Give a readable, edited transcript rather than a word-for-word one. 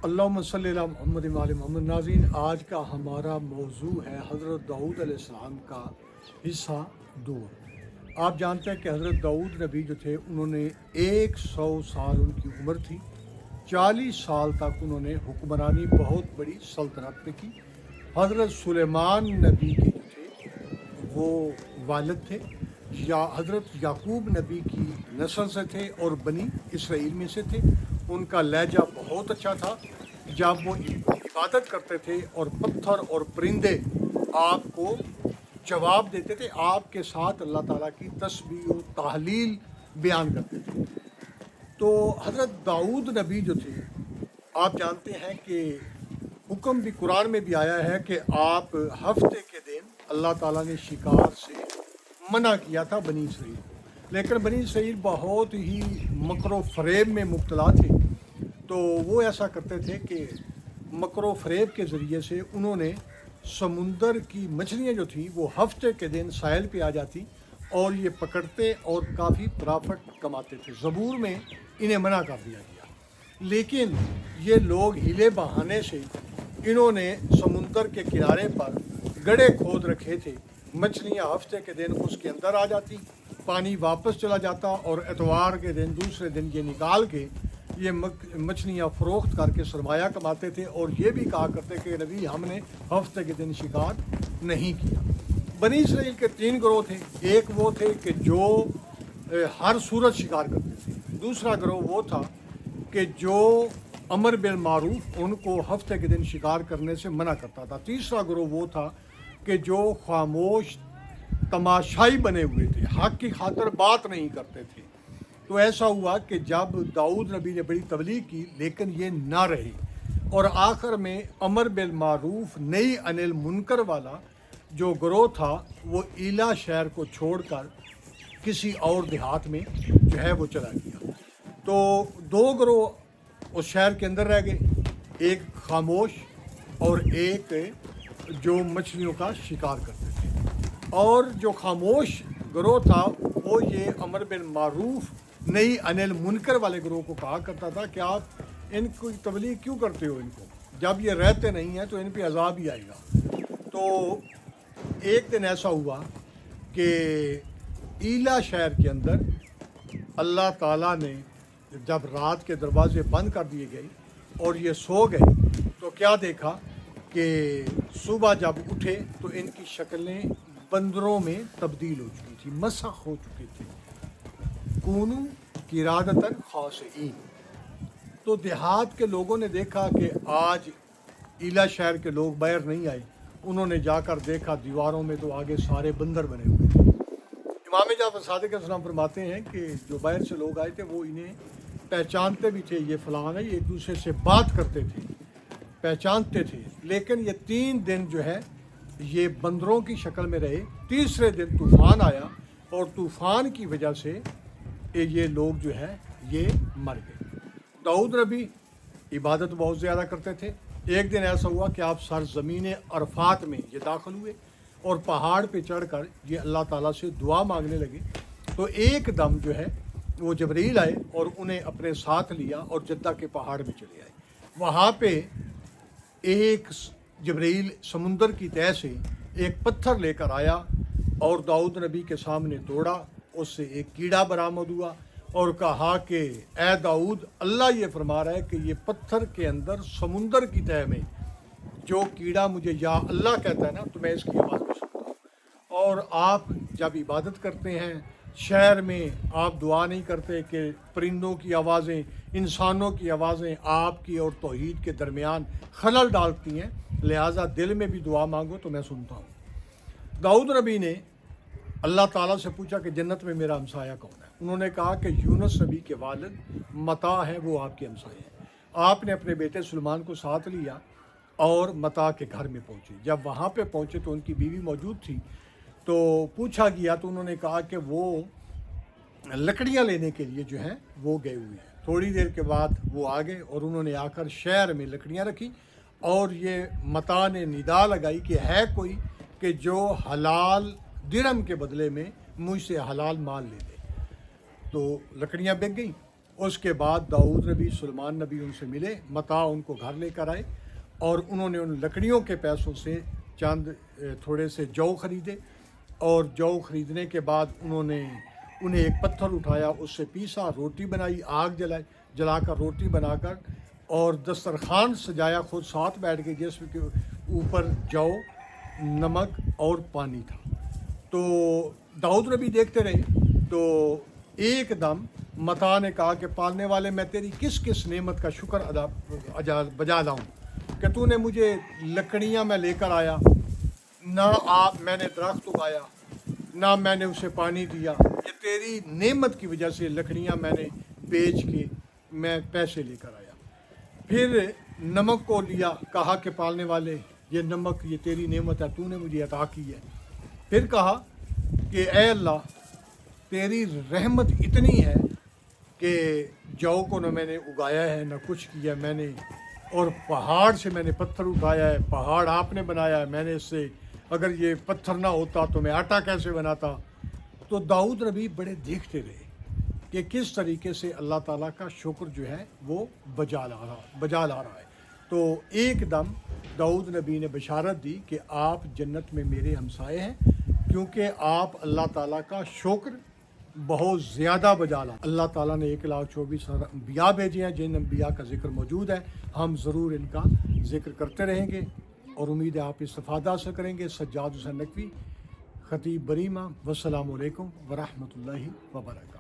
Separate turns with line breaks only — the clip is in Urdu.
اللہم صلی اللہ محمد وعلی محمد۔ ناظرین، آج کا ہمارا موضوع ہے حضرت داؤد علیہ السلام کا حصہ 2۔ آپ جانتے ہیں کہ حضرت داؤد نبی جو تھے انہوں نے 100 سال ان کی عمر تھی، 40 سال تک انہوں نے حکمرانی بہت بڑی سلطنت پہ کی۔ حضرت سلیمان نبی کے جو تھے وہ والد تھے، یا حضرت یعقوب نبی کی نسل سے تھے اور بنی اسرائیل میں سے تھے۔ ان کا لہجہ بہت اچھا تھا۔ جب وہ عبادت کرتے تھے اور پتھر اور پرندے آپ کو جواب دیتے تھے، آپ کے ساتھ اللہ تعالیٰ کی تسبیح و تحلیل بیان کرتے تھے۔ تو حضرت داؤد نبی جو تھے، آپ جانتے ہیں کہ حکم بھی قرآن میں بھی آیا ہے کہ آپ ہفتے کے دن اللہ تعالیٰ نے شکار سے منع کیا تھا بنی اسرائیل، لیکن بنی اسرائیل بہت ہی مکر و فریب میں مبتلا تھے۔ تو وہ ایسا کرتے تھے کہ مکر و فریب کے ذریعے سے انہوں نے سمندر کی مچھلیاں جو تھیں وہ ہفتے کے دن ساحل پہ آ جاتی اور یہ پکڑتے اور کافی پرافٹ کماتے تھے۔ زبور میں انہیں منع کر دیا گیا، لیکن یہ لوگ ہیلے بہانے سے انہوں نے سمندر کے کنارے پر گڑھے کھود رکھے تھے۔ مچھلیاں ہفتے کے دن اس کے اندر آ جاتی، پانی واپس چلا جاتا اور اتوار کے دن دوسرے دن یہ نکال کے یہ مچھلیاں فروخت کر کے سرمایہ کماتے تھے، اور یہ بھی کہا کرتے کہ نبی ہم نے ہفتے کے دن شکار نہیں کیا۔ بنی اسرائیل کے 3 گروہ تھے۔ ایک وہ تھے کہ جو ہر صورت شکار کرتے تھے، دوسرا گروہ وہ تھا کہ جو امر بالمعروف ان کو ہفتے کے دن شکار کرنے سے منع کرتا تھا، تیسرا گروہ وہ تھا کہ جو خاموش تماشائی بنے ہوئے تھے، حق کی خاطر بات نہیں کرتے تھے۔ تو ایسا ہوا کہ جب داؤد نبی نے بڑی تبلیغ کی لیکن یہ نہ رہی، اور آخر میں امر بالمعروف نہی عن المنکر والا جو گروہ تھا وہ ایلا شہر کو چھوڑ کر کسی اور دیہات میں جو ہے وہ چلا گیا۔ تو 2 گروہ اس شہر کے اندر رہ گئے، ایک خاموش اور ایک جو مچھلیوں کا شکار کرتے تھے۔ اور جو خاموش گروہ تھا وہ یہ امر بالمعروف نہی عن المنکر والے گروہ کو کہا کرتا تھا کہ آپ ان کو تبلیغ کیوں کرتے ہو، ان کو جب یہ رہتے نہیں ہیں تو ان پہ عذاب ہی آئے گا۔ تو ایک دن ایسا ہوا کہ ایلا شہر کے اندر اللہ تعالیٰ نے جب رات کے دروازے بند کر دیے گئے اور یہ سو گئے تو کیا دیکھا کہ صبح جب اٹھے تو ان کی شکلیں بندروں میں تبدیل ہو چکی تھی، مسخ ہو چکے تھے، کونو قرادۃ خاسئین۔ تو دیہات کے لوگوں نے دیکھا کہ آج ایلا شہر کے لوگ باہر نہیں آئے، انہوں نے جا کر دیکھا دیواروں میں تو آگے سارے بندر بنے ہوئے تھے۔ امام جعفر صادق علیہ السلام فرماتے ہیں کہ جو باہر سے لوگ آئے تھے وہ انہیں پہچانتے بھی تھے، یہ فلاں ہے، یہ ایک دوسرے سے بات کرتے تھے، پہچانتے تھے، لیکن یہ 3 دن جو ہے یہ بندروں کی شکل میں رہے۔ تیسرے دن طوفان آیا اور طوفان کی وجہ سے یہ لوگ جو ہے یہ مر گئے۔ داؤد نبی عبادت بہت زیادہ کرتے تھے۔ ایک دن ایسا ہوا کہ آپ سرزمین عرفات میں یہ داخل ہوئے اور پہاڑ پہ چڑھ کر یہ اللہ تعالیٰ سے دعا مانگنے لگے۔ تو ایک دم جو ہے وہ جبرائیل آئے اور انہیں اپنے ساتھ لیا اور جدہ کے پہاڑ میں چلے آئے۔ وہاں پہ ایک جبرائیل سمندر کی تہہ سے ایک پتھر لے کر آیا اور داؤد نبی کے سامنے توڑا، اس سے ایک کیڑا برآمد ہوا اور کہا کہ اے داؤد، اللہ یہ فرما رہا ہے کہ یہ پتھر کے اندر سمندر کی تہہ میں جو کیڑا مجھے یا اللہ کہتا ہے نا تو میں اس کی آواز میں سنتا ہوں۔ اور آپ جب عبادت کرتے ہیں شہر میں آپ دعا نہیں کرتے کہ پرندوں کی آوازیں، انسانوں کی آوازیں آپ کی اور توحید کے درمیان خلل ڈالتی ہیں، لہٰذا دل میں بھی دعا مانگو تو میں سنتا ہوں۔ داؤد نبی نے اللہ تعالیٰ سے پوچھا کہ جنت میں میرا ہمسایہ کون ہے؟ انہوں نے کہا کہ یونس نبی کے والد متا ہے، وہ آپ کے ہمسائے ہیں۔ آپ نے اپنے بیٹے سلیمان کو ساتھ لیا اور متا کے گھر میں پہنچے۔ جب وہاں پہ پہنچے تو ان کی بیوی موجود تھی، تو پوچھا گیا تو انہوں نے کہا کہ وہ لکڑیاں لینے کے لیے جو ہیں وہ گئے ہوئے ہیں۔ تھوڑی دیر کے بعد وہ آ گئے اور انہوں نے آ کر شہر میں لکڑیاں رکھی، اور یہ متا نے ندا لگائی کہ ہے کوئی کہ جو حلال درہم کے بدلے میں مجھ سے حلال مال لے لے۔ تو لکڑیاں بک گئیں اس کے بعد داؤد نبی سلیمان نبی ان سے ملے، متاع ان کو گھر لے کر آئے اور انہوں نے ان لکڑیوں کے پیسوں سے چند تھوڑے سے جو خریدے، اور جو خریدنے کے بعد انہیں ایک پتھر اٹھایا، اس سے پیسا، روٹی بنائی، آگ جلا کر روٹی بنا کر، اور دسترخوان سجایا، خود ساتھ بیٹھ کے، جس کے اوپر جو، نمک اور پانی تھا۔ تو داؤد نبی دیکھتے رہے، تو ایک دم متاع نے کہا کہ پالنے والے، میں تیری کس کس نعمت کا شکر بجا لاؤں کہ تو نے مجھے لکڑیاں میں لے کر آیا، نہ میں نے درخت اگایا، نہ میں نے اسے پانی دیا، یہ تیری نعمت کی وجہ سے لکڑیاں میں نے بیچ کے میں پیسے لے کر آیا۔ پھر نمک کو لیا، کہا کہ پالنے والے، یہ نمک، یہ تیری نعمت ہے، تو نے مجھے عطا کی ہے۔ پھر کہا کہ اے اللہ، تیری رحمت اتنی ہے کہ جو کو نہ میں نے اگایا ہے نہ کچھ کیا میں نے، اور پہاڑ سے میں نے پتھر اٹھایا ہے، پہاڑ آپ نے بنایا ہے، میں نے اس سے، اگر یہ پتھر نہ ہوتا تو میں آٹا کیسے بناتا۔ تو داؤد نبی بڑے دیکھتے رہے کہ کس طریقے سے اللہ تعالیٰ کا شکر جو ہے وہ بجا لا رہا ہے۔ تو ایک دم داؤد نبی نے بشارت دی کہ آپ جنت میں میرے ہمسائے ہیں، کیونکہ آپ اللہ تعالیٰ کا شکر بہت زیادہ بجا لا۔ اللہ تعالیٰ نے 1,24,000 انبیاء بھیجے ہیں، جن انبیاء کا ذکر موجود ہے، ہم ضرور ان کا ذکر کرتے رہیں گے، اور امید ہے آپ استفادہ حاصل کریں گے۔ سجاد حسین نقوی، خطیب بریمہ، والسلام علیکم ورحمۃ اللہ وبرکاتہ۔